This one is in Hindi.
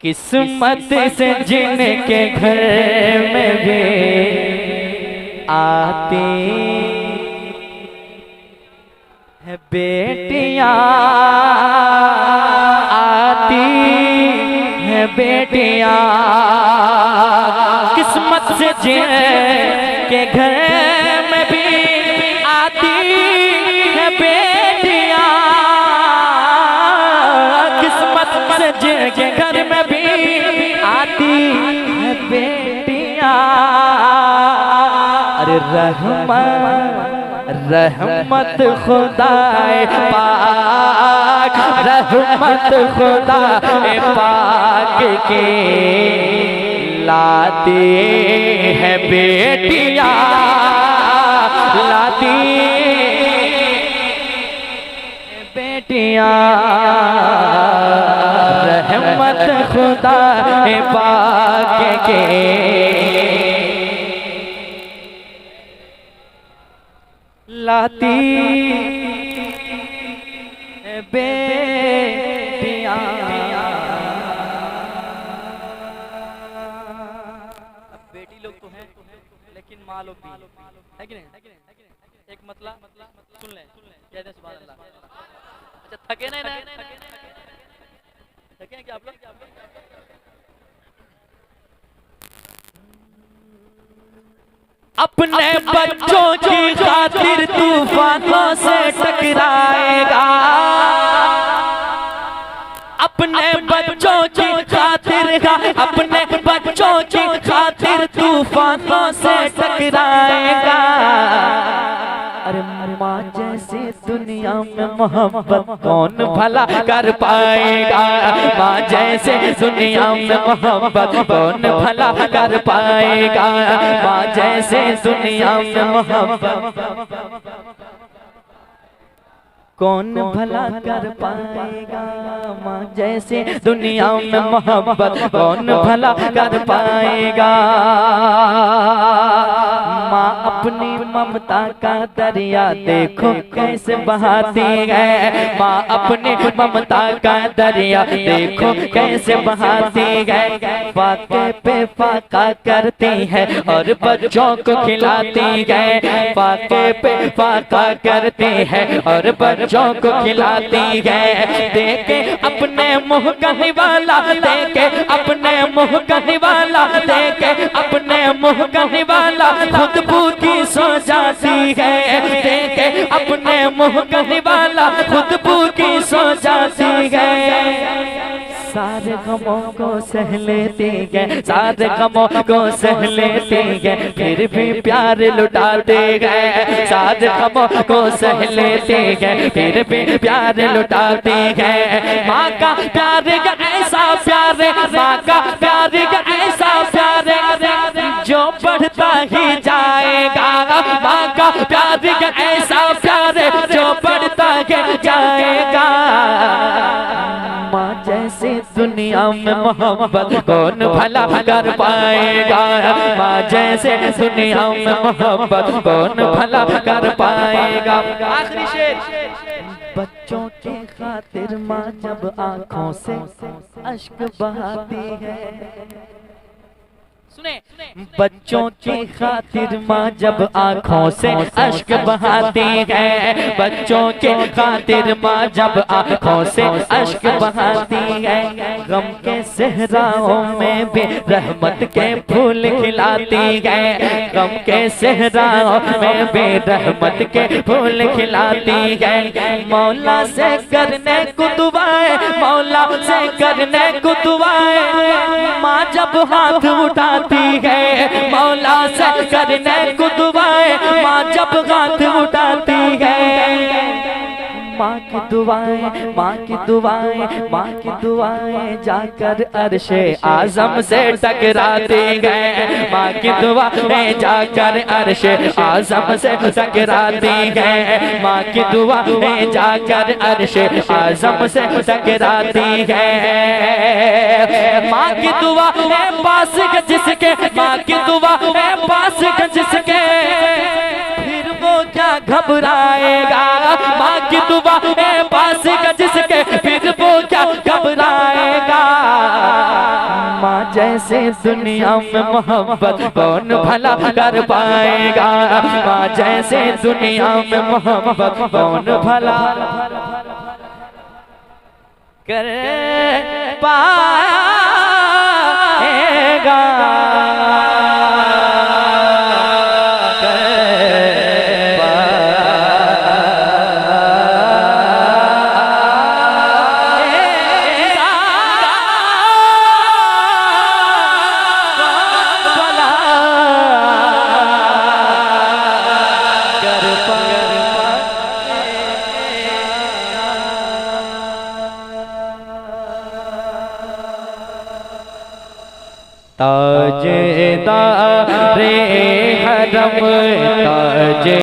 किस्मत से जिनके घर में भी आती है बेटियां, आती है बेटियां, किस्मत से जिनके घर में भी आती है बेटियां, किस्मत से जिनके घर में भी आती है बेटियां। अरे रहमत खुदाए पाक, रहमत खुदाए पाक के लाती है बेटियां, लाती बेटियां, रहमत खुदाए पाक के लाती है बेटियां। अब बेटी लोग तो हैं लेकिन माँ लोग भी है कि नहीं? एक मतलब सुन ले, कह दे सुभान अल्लाह। अच्छा थके नहीं ना? थके हैं क्या आप लोग? अपने बच्चों की खातिर तूफानों से टकराएगा, अपने बच्चों की खातिर, अपने बच्चों की खातिर तूफानों से टकराएगा। अरे माँ जैसी दुनिया में मोहब्बत कौन भला कर पाएगा, माँ जैसे दुनिया में मोहब्बत कौन भला कर पाएगा, माँ जैसे दुनिया में मोहब्बत कौन भला कर पाएगा, माँ जैसे दुनिया में मोहब्बत कौन भला कर पाएगा। माँ अपनी ममता का दरिया देखो कैसे बहाती है, माँ अपनी ममता का दरिया देखो कैसे बहाती है। फाके पे फाका करती है और बच्चों को खिलाती है, फाके पे फाका करती है और बच्चों को खिलाती है। देखे अपने मुँह का निवाला, देखे अपने मुँह का निवाला, देखे अपने मुँह का निवाला खुद भूखी सो जाती है, देखे अपने मुँह का निवाला खुद भूखी सो जाती है। सारे गमों को सह लेती है, सारे गमों को सह लेती है, फिर भी प्यार लुटाते हैं। सारे गमों को सह लेती है, फिर भी प्यार लुटाते हैं। माँ का प्यार का ऐसा प्यार, माँ का प्यार का ऐसा प्यार जो बढ़ता ही जाएगा, माँ का प्यार का ऐसा प्यार जो बढ़ता ही जाएगा। माँ जैसे दुनिया में मोहब्बत कौन भला कर पाएगा, माँ जैसे दुनिया में मोहब्बत कौन भला कर पाएगा। आखिरी शेर। बच्चों की खातिर माँ जब आँखों से अश्क बहाती है, सुने, बच्चों की खातिर माँ जब आँखों से अश्क बहाती है, बच्चों के खातिर माँ जब आँखों से अश्क बहाती है। गम के सहराओं में भी रहमत के फूल खिलाती है, गम के सहराओं में भी रहमत के फूल खिलाती है। मौला से करने को दुआएं, मौला से करने को दुआएं, माँ जब हाथ उठाती है, मौला से करने को दुआएं, माँ जब हाथ उठाती है। माँ की दुआएं, माँ की दुआएं, माँ की दुआएं जाकर अर्शे आजम से टकराती है, माँ की दुआएं जाकर अर्शे आजम से टकराती है, माँ की दुआएं जाकर अर्शे आजम से टकराती है। माँ की दुआएं पास जिसके, माँ की दुआएं पास जिसके, फिर वो क्या घबराएगा, माँ की दुआ पास जिसके, फिर वो क्या घबराएगा। जैसे दुनिया में मोहब्बत कौन भला कर पाएगा, माँ जैसे दुनिया में मोहब्बत कौन भला कर पाएगा। ताजेदारे हरम ताज